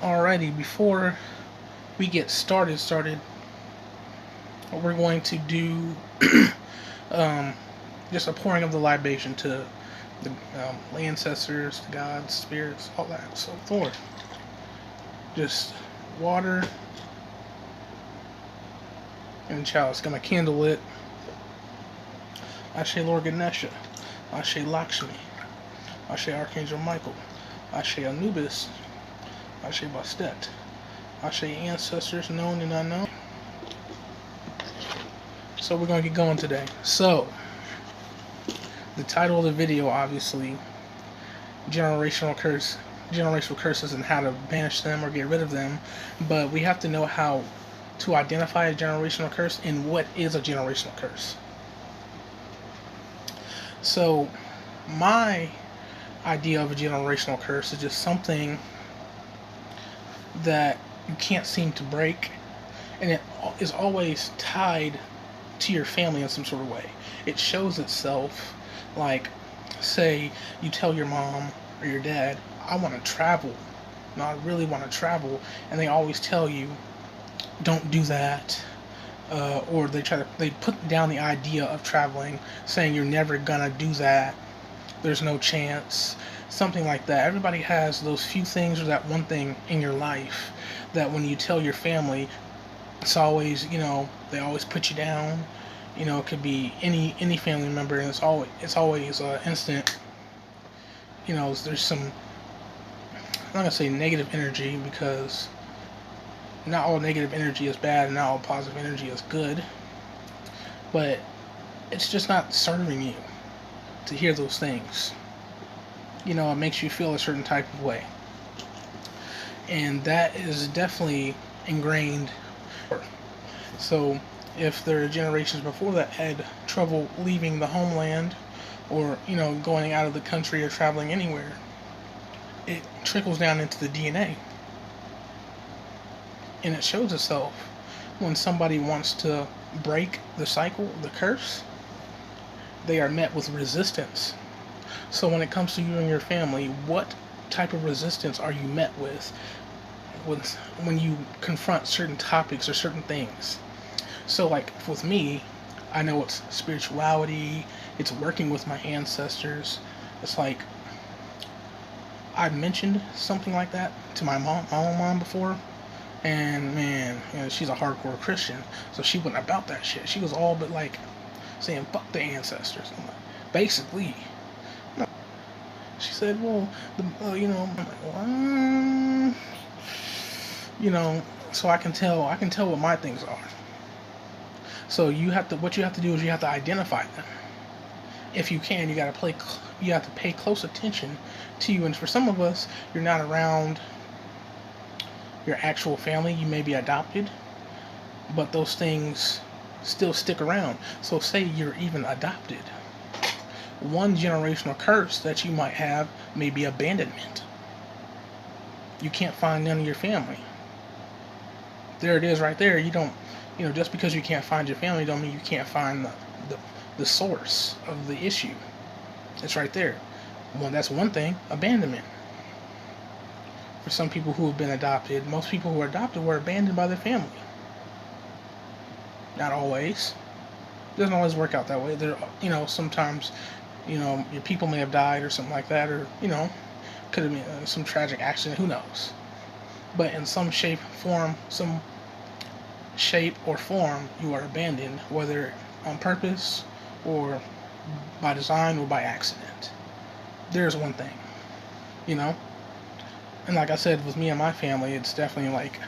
Alrighty, before we get started, we're going to do um, just a pouring of the libation to the ancestors, the gods, spirits, all that. So, Thor, just water and chalice. Got my candle lit. Ashe Lord Ganesha, Ashe Lakshmi, Ashe Archangel Michael, Ashe Anubis, Ashe Bastet, Ashe ancestors known and unknown. So we're going to get going today. So, the title of the video, obviously, generational curses and how to banish them or get rid of them. But we have to know how to identify a generational curse and what is a generational curse. So, my idea of a generational curse is just something that you can't seem to break, and it is always tied to your family in some sort of way. It shows itself, like, say you tell your mom or your dad, I want to travel. No, I really want to travel, and they always tell you, don't do that. Or they put down the idea of traveling, saying you're never gonna do that. There's no chance. Something like that. Everybody has those few things or that one thing in your life that when you tell your family, it's always, they always put you down. It could be any family member, and it's always instant. There's some, I'm not gonna say negative energy, because not all negative energy is bad and not all positive energy is good, but it's just not serving you to hear those things. It makes you feel a certain type of way, and that is definitely ingrained. So if there are generations before that had trouble leaving the homeland, or going out of the country or traveling anywhere, it trickles down into the DNA, and it shows itself when somebody wants to break the cycle, the curse. They are met with resistance. So when it comes to you and your family, what type of resistance are you met with when you confront certain topics or certain things? So, like, with me, I know it's spirituality, it's working with my ancestors. It's like, I mentioned something like that to my own mom before, and man, she's a hardcore Christian, so she wasn't about that shit. She was all but like saying fuck the ancestors. I'm like, basically. She said, well, I'm like, well, so I can tell what my things are. So what you have to do is you have to identify them. If you can, you have to pay close attention to you. And for some of us, you're not around your actual family. You may be adopted, but those things still stick around. So say you're even adopted. One generational curse that you might have may be abandonment. You can't find none of your family. There it is right there. You don't, just because you can't find your family don't mean you can't find the source of the issue. It's right there. Well, that's one thing, abandonment. For some people who have been adopted, most people who are adopted were abandoned by their family. Not always. It doesn't always work out that way. There, sometimes, your people may have died or something like that, or, could have been some tragic accident, who knows. But in some shape or form, you are abandoned, whether on purpose or by design or by accident. There's one thing, And like I said, with me and my family, it's definitely like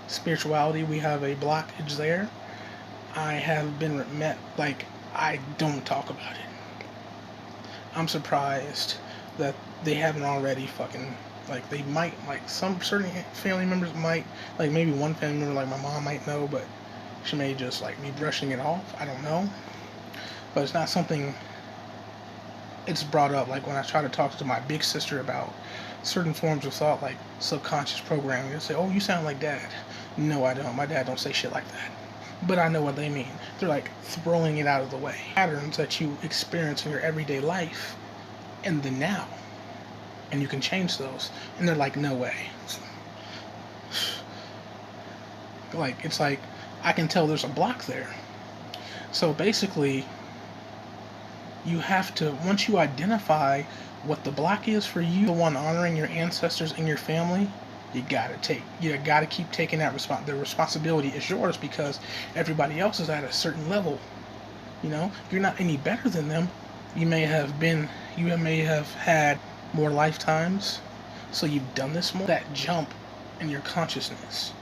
spirituality. We have a blockage there. I have been met, like, I don't talk about it. I'm surprised that they haven't already fucking, like, they might, like, some certain family members might, like, maybe one family member, like my mom might know, but she may just, like, be brushing it off. I don't know. But it's not something, it's brought up, like, when I try to talk to my big sister about certain forms of thought, like subconscious programming. They'll say, oh, you sound like Dad. No, I don't. My dad don't say shit like that. But I know what they mean. They're like throwing it out of the way. Patterns that you experience in your everyday life in the now. And you can change those. And they're like, no way. Like, it's like, I can tell there's a block there. So basically, you have to, once you identify what the block is for you, the one honoring your ancestors and your family, you gotta keep taking that the responsibility is yours, because everybody else is at a certain level. You're not any better than them. You may have had more lifetimes, so you've done this more. That jump in your consciousness,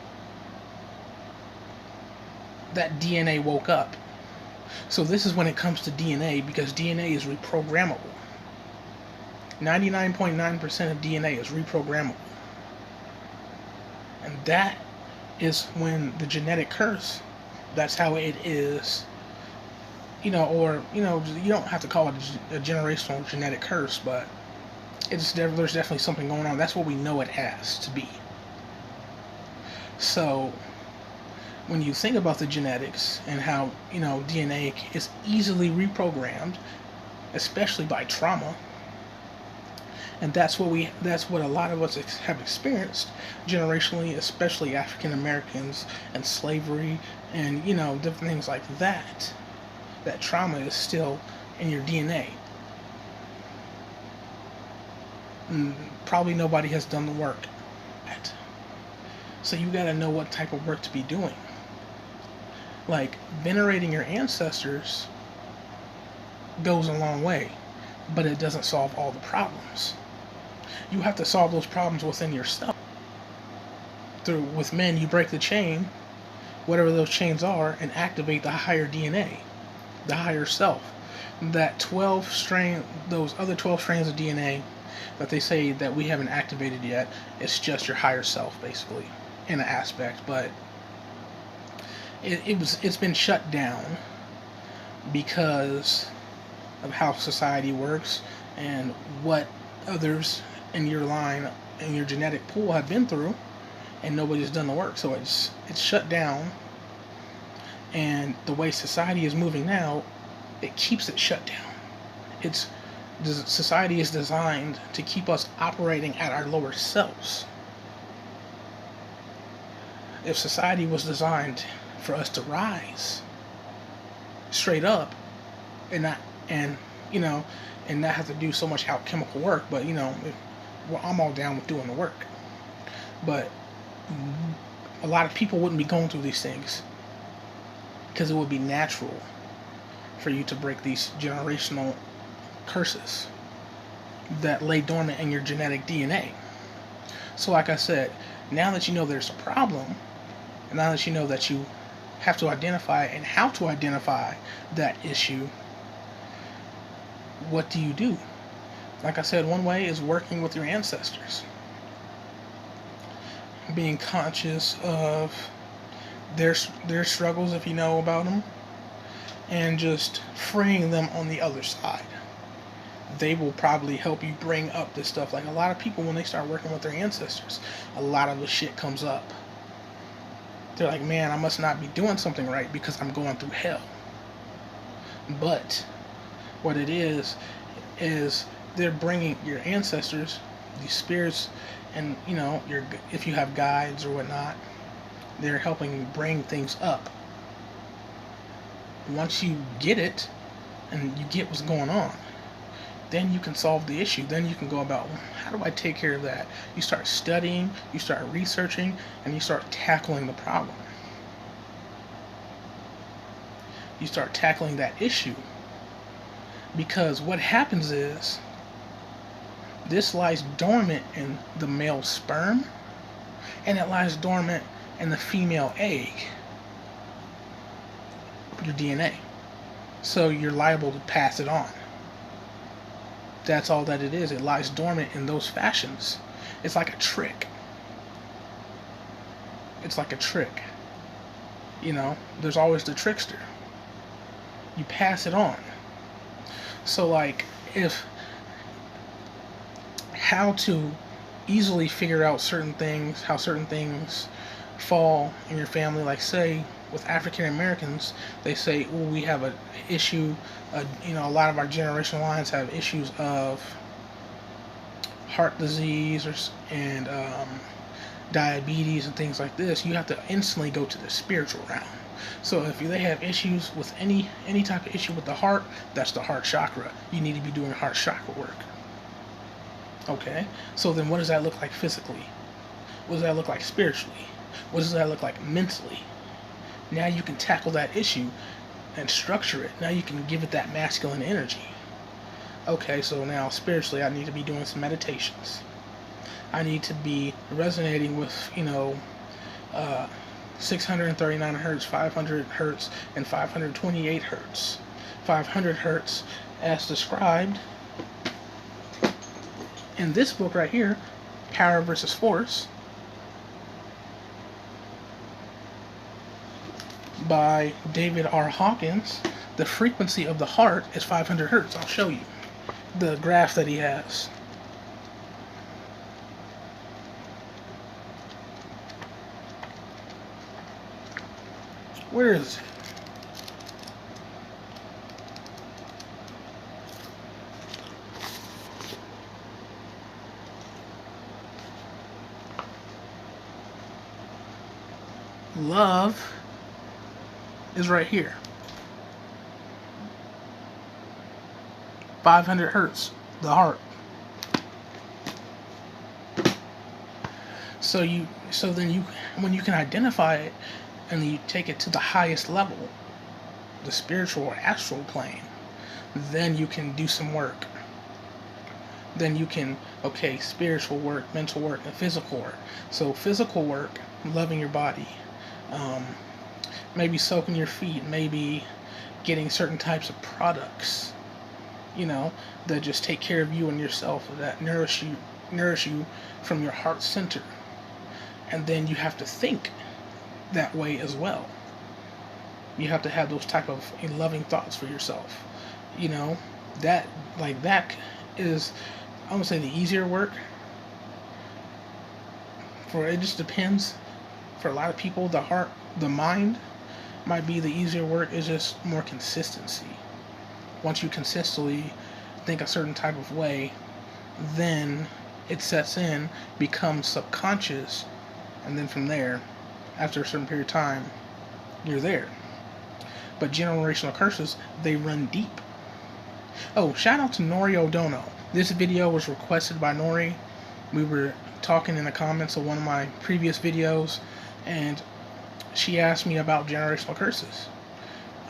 that DNA woke up. So this is when it comes to DNA, because DNA is reprogrammable. 99.9% of DNA is reprogrammable. And that is when the genetic curse, that's how it is, or, you don't have to call it a generational genetic curse, but there's definitely something going on. That's what we know it as to be. So when you think about the genetics and how, DNA is easily reprogrammed, especially by trauma, and that's what a lot of us have experienced generationally, especially African Americans and slavery and, different things like that. That trauma is still in your DNA. And probably nobody has done the work yet. So you got to know what type of work to be doing. Like, venerating your ancestors goes a long way, but it doesn't solve all the problems. You have to solve those problems within yourself. With men, you break the chain, whatever those chains are, and activate the higher DNA, the higher self. Those other 12 strands of DNA that they say that we haven't activated yet, it's just your higher self, basically, in an aspect, but it's been shut down because of how society works and what others in your line and your genetic pool have been through, and nobody's done the work. So it's shut down, and the way society is moving now, it keeps it shut down. Society is designed to keep us operating at our lower selves. If society was designed for us to rise straight up and not have to do so much alchemical work, but I'm all down with doing the work, but a lot of people wouldn't be going through these things because it would be natural for you to break these generational curses that lay dormant in your genetic DNA. So like I said, now that you know there's a problem, and now that you know that you have to identify and how to identify that issue, what do you do? Like I said, one way is working with your ancestors. Being conscious of their struggles, if you know about them, and just freeing them on the other side. They will probably help you bring up this stuff. Like, a lot of people, when they start working with their ancestors, a lot of the shit comes up. They're like, man, I must not be doing something right because I'm going through hell. But what it is they're bringing your ancestors, these spirits, and if you have guides or whatnot, they're helping bring things up. Once you get it and you get what's going on, then you can solve the issue. Then you can go about, how do I take care of that? You start studying, you start researching, and you start tackling the problem. You start tackling that issue. Because what happens is, this lies dormant in the male sperm, and it lies dormant in the female egg, your DNA. So you're liable to pass it on. That's all that it is. It lies dormant in those fashions. It's like a trick. There's always the trickster. You pass it on. So, like, how to easily figure out how certain things fall in your family. Like, say, with African Americans, they say, we have an issue, a lot of our generational lines have issues of heart disease and diabetes and things like this, you have to instantly go to the spiritual realm. So if they have issues with any type of issue with the heart, that's the heart chakra. You need to be doing heart chakra work. Okay? So then what does that look like physically? What does that look like spiritually? What does that look like mentally? Now you can tackle that issue and structure it. Now you can give it that masculine energy. Okay, so now spiritually I need to be doing some meditations. I need to be resonating with, 639 hertz, 500 hertz, and 528 hertz. 500 hertz as described in this book right here, Power versus Force, by David R. Hawkins. The frequency of the heart is 500 hertz. I'll show you the graph that he has. Where is it? Love is right here. 500 hertz, the heart. So then when you can identify it and you take it to the highest level, the spiritual or astral plane, then you can do some work. Then you can, spiritual work, mental work, and physical work. So physical work, loving your body, maybe soaking your feet, maybe getting certain types of products, that just take care of you and yourself, that nourish you from your heart center. And then you have to think that way as well. You have to have those type of loving thoughts for yourself. That is, I won't say the easier work. It just depends. For a lot of people, the mind might be the easier work. It's just more consistency. Once you consistently think a certain type of way, then it sets in, becomes subconscious, and then from there, after a certain period of time, you're there. But generational curses, they run deep. Oh, shout out to Nori O'Dono. This video was requested by Nori. We were talking in the comments of one of my previous videos, and she asked me about generational curses.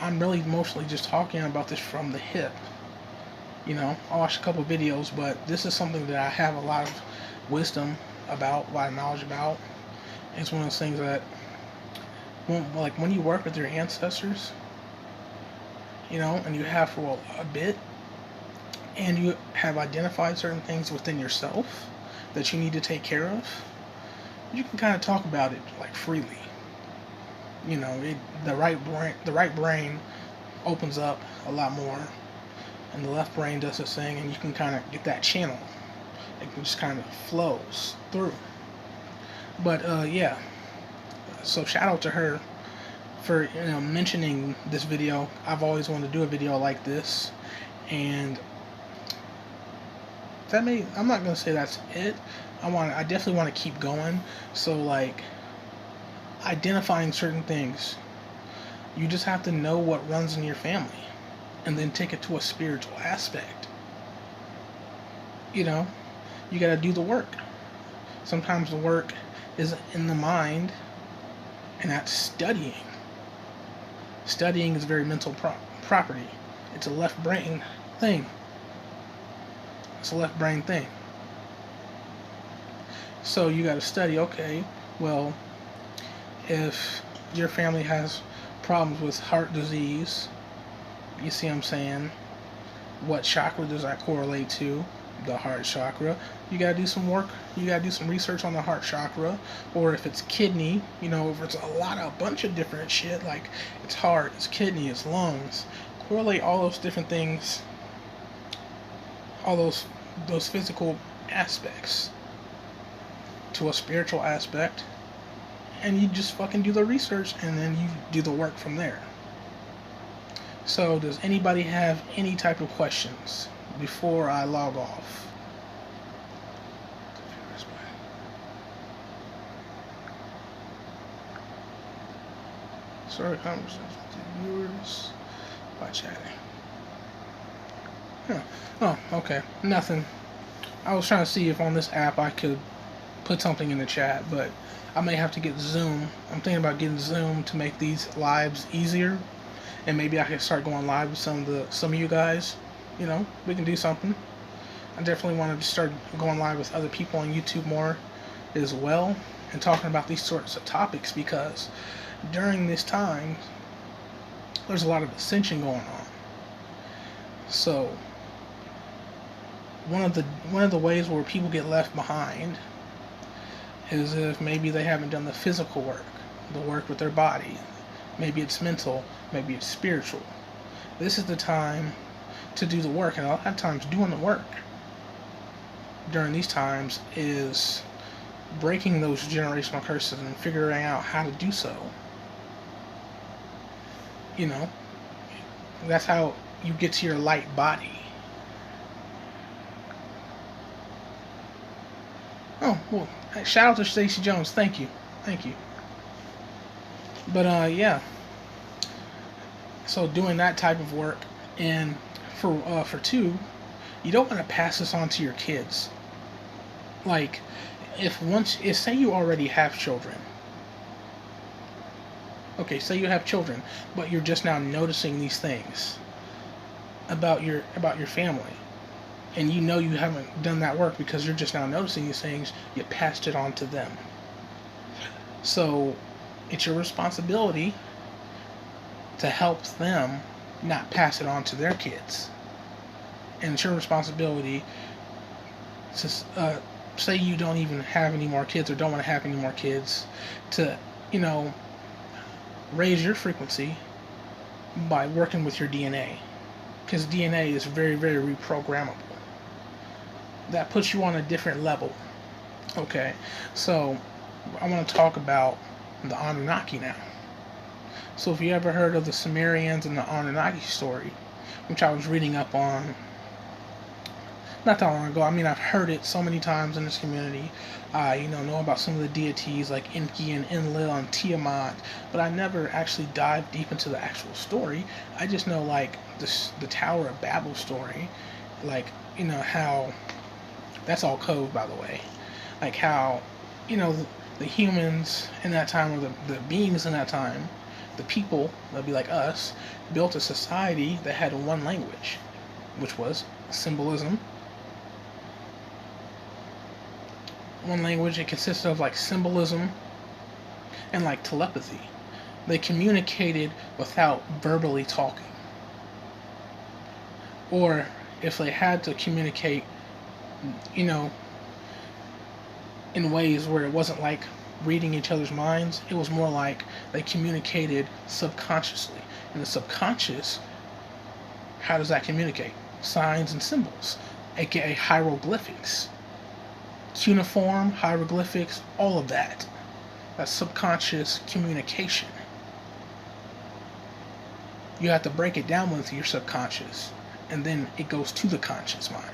I'm really mostly just talking about this from the hip. I watched a couple videos, but this is something that I have a lot of wisdom about, a lot of knowledge about. It's one of those things that, when you work with your ancestors, and you have for a bit, and you have identified certain things within yourself that you need to take care of, you can kind of talk about it freely. The right brain opens up a lot more, and the left brain does its thing, and you can kind of get that channel. It just kind of flows through. But yeah, so shout out to her for mentioning this video. I've always wanted to do a video like this, and I'm not gonna say that's it. I definitely want to keep going. So identifying certain things, you just have to know what runs in your family, and then take it to a spiritual aspect. You got to do the work. Sometimes the work is in the mind, and that's studying. Studying is very mental property. It's a left brain thing. So you got to study. Okay, well, if your family has problems with heart disease, you see what I'm saying? What chakra does that correlate to? The heart chakra. You gotta do some work. You gotta do some research on the heart chakra. Or if it's kidney, if it's a bunch of different shit, like it's heart, it's kidney, it's lungs. Correlate all those different things, all those physical aspects to a spiritual aspect, and you just fucking do the research, and then you do the work from there. So does anybody have any type of questions before I log off? Start conversations with the viewers by chatting. Huh. Oh, okay. Nothing. I was trying to see if on this app I could put something in the chat, but I may have to get Zoom. I'm thinking about getting Zoom to make these lives easier, and maybe I can start going live with some of you guys. You know, we can do something. I definitely want to start going live with other people on YouTube more as well, and talking about these sorts of topics, because during this time there's a lot of ascension going on. So one of the ways where people get left behind is if maybe they haven't done the physical work, the work with their body. Maybe it's mental, maybe it's spiritual. This is the time to do the work, and a lot of times doing the work during these times is breaking those generational curses and figuring out how to do so. You know, that's how you get to your light body. Oh, well, shout out to Stacey Jones. Thank you. But yeah. So doing that type of work, and for two, you don't want to pass this on to your kids. Like, if say you already have children. Okay, say you have children, but you're just now noticing these things about your family, and you know you haven't done that work because you're just now noticing these things. You passed it on to them. So it's your responsibility to help them not pass it on to their kids. And it's your responsibility to say you don't even have any more kids or don't want to have any more kids, to, you know, raise your frequency by working with your DNA, because DNA is very, very reprogrammable. That puts you on a different level. Okay, so I want to talk about the Anunnaki now. So if you ever heard of the Sumerians and the Anunnaki story, which I was reading up on not that long ago. I mean, I've heard it so many times in this community. Know about some of the deities like Enki and Enlil and Tiamat, but I never actually dived deep into the actual story. I just know, like, the Tower of Babel story, like, how that's all code, by the way. Like how, the humans in that time, or the beings in that time, the people that'd be like us, built a society that had one language, which was symbolism. One language, it consisted of like symbolism and like telepathy. They communicated without verbally talking. Or if they had to communicate, in ways where it wasn't like reading each other's minds, it was more like they communicated subconsciously. And the subconscious, how does that communicate? Signs and symbols, aka hieroglyphics. Cuneiform, hieroglyphics, all of that. That's subconscious communication. You have to break it down with your subconscious, and then it goes to the conscious mind.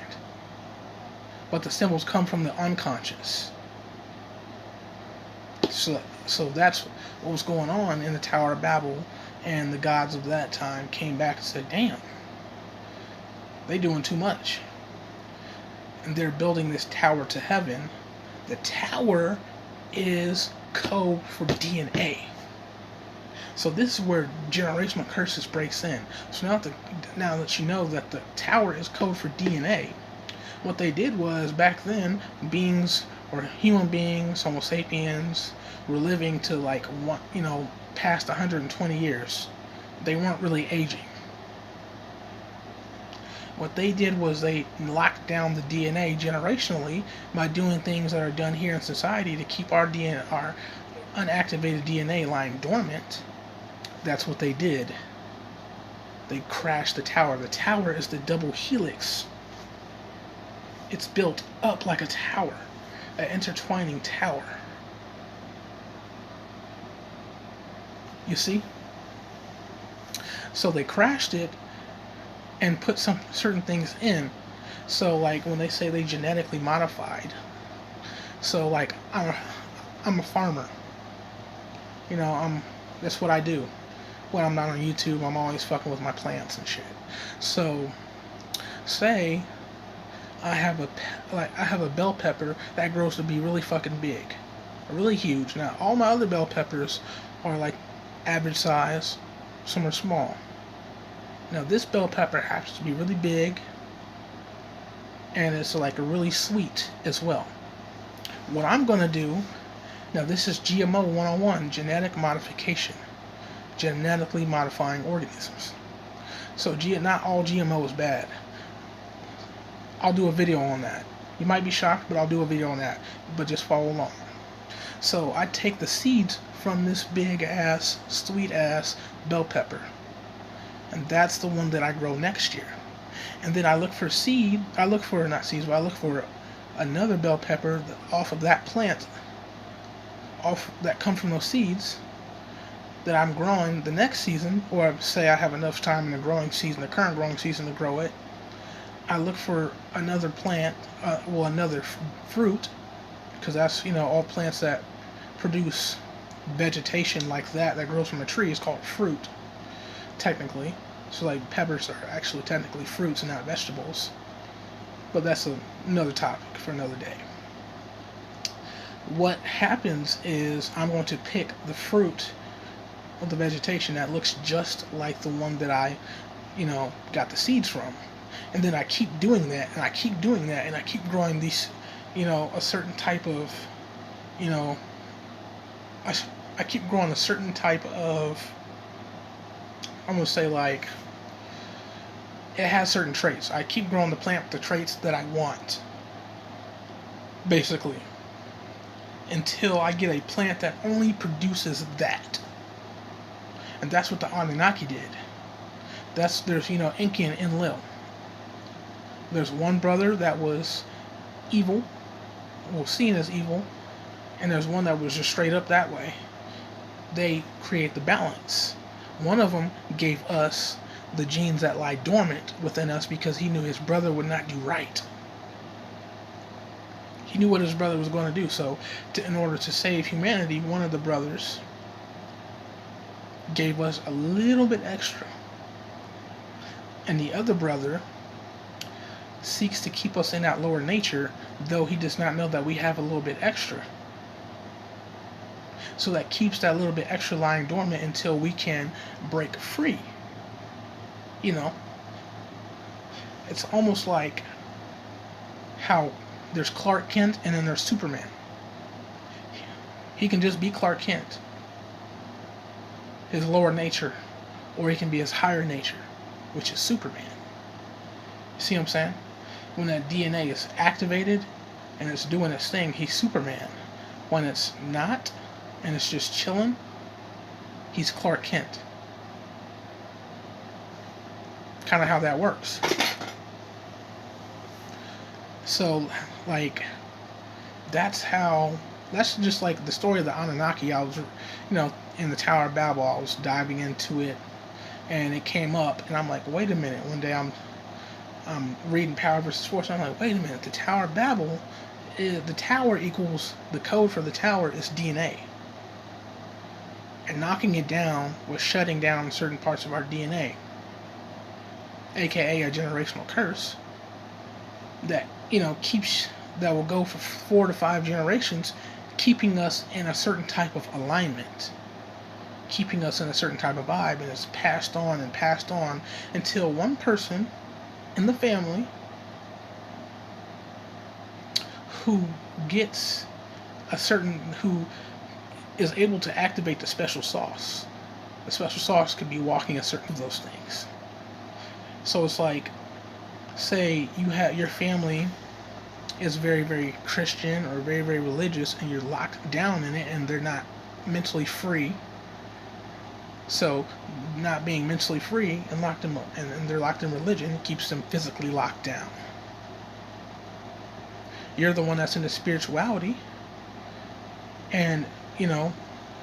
But the symbols come from the unconscious. So that's what was going on in the Tower of Babel, and the gods of that time came back and said, damn, they doing too much. And they're building this tower to heaven. The tower is code for DNA. So this is where generational curses breaks in. So now that you know that the tower is code for DNA, what they did was, back then, beings, or human beings, Homo sapiens, were living to like past 120 years. They weren't really aging. What they did was they locked down the DNA generationally by doing things that are done here in society to keep our DNA, our unactivated DNA, lying dormant. That's what they did. They crashed the tower. The tower is the double helix. It's built up like a tower, an intertwining tower. You see? So they crashed it and put some certain things in. So like when they say they genetically modified, so like I'm a farmer, that's what I do. when I'm not on YouTube, I'm always fucking with my plants and shit. So, say I have a bell pepper that grows to be really fucking big, really huge. Now, all my other bell peppers are like average size, some are small. Now, this bell pepper happens to be really big, and it's like really sweet as well. What I'm gonna do now, this is GMO 101, genetic modification, genetically modifying organisms. So not all GMO is bad. I'll do a video on that. You might be shocked, but I'll do a video on that. But just follow along. So I take the seeds from this big ass, sweet ass bell pepper, and that's the one that I grow next year. And then I look for not seeds, but I look for another bell pepper off of that plant, that come from those seeds, that I'm growing the next season, or say I have enough time in the current growing season to grow it. I look for another plant, another fruit, because that's, all plants that produce vegetation like that grows from a tree is called fruit, technically. So like peppers are actually technically fruits and not vegetables. But that's another topic for another day. What happens is I'm going to pick the fruit of the vegetation that looks just like the one that I, got the seeds from. And then I keep doing that, and I keep doing that, and I keep growing these, a certain type of, I keep growing a certain type of, I'm going to say like, it has certain traits. I keep growing the plant with the traits that I want, basically, until I get a plant that only produces that. And that's what the Anunnaki did. There's Enki and Enlil. There's one brother that was evil, seen as evil, and there's one that was just straight up that way. They create the balance. One of them gave us the genes that lie dormant within us because he knew his brother would not do right. He knew what his brother was going to do. So, in order to save humanity, one of the brothers gave us a little bit extra. And the other brother seeks to keep us in that lower nature, though he does not know that we have a little bit extra. So that keeps that little bit extra lying dormant until we can break free. It's almost like how there's Clark Kent and then there's Superman. He can just be Clark Kent, his lower nature, or he can be his higher nature, which is Superman. See what I'm saying? When that DNA is activated and it's doing its thing, he's Superman. When it's not, and it's just chilling, he's Clark Kent. Kind of how that works. So, like, that's just like the story of the Anunnaki. I was, in the Tower of Babel, I was diving into it, and it came up, and I'm like, wait a minute. One day I'm reading Power versus Force, and I'm like, wait a minute. The Tower of Babel, the tower equals, the code for the tower is DNA. And knocking it down was shutting down certain parts of our DNA, aka a generational curse that that will go for 4 to 5 generations, keeping us in a certain type of alignment, keeping us in a certain type of vibe, and it's passed on until one person in the family who is able to activate the special sauce. The special sauce could be walking a certain of those things. So it's like, say your family is very, very Christian or very, very religious, and you're locked down in it, and they're not mentally free. So, not being mentally free and they're locked in religion keeps them physically locked down. You're the one that's into spirituality, and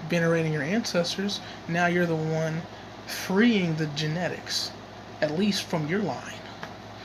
venerating your ancestors. Now you're the one freeing the genetics, at least from your line.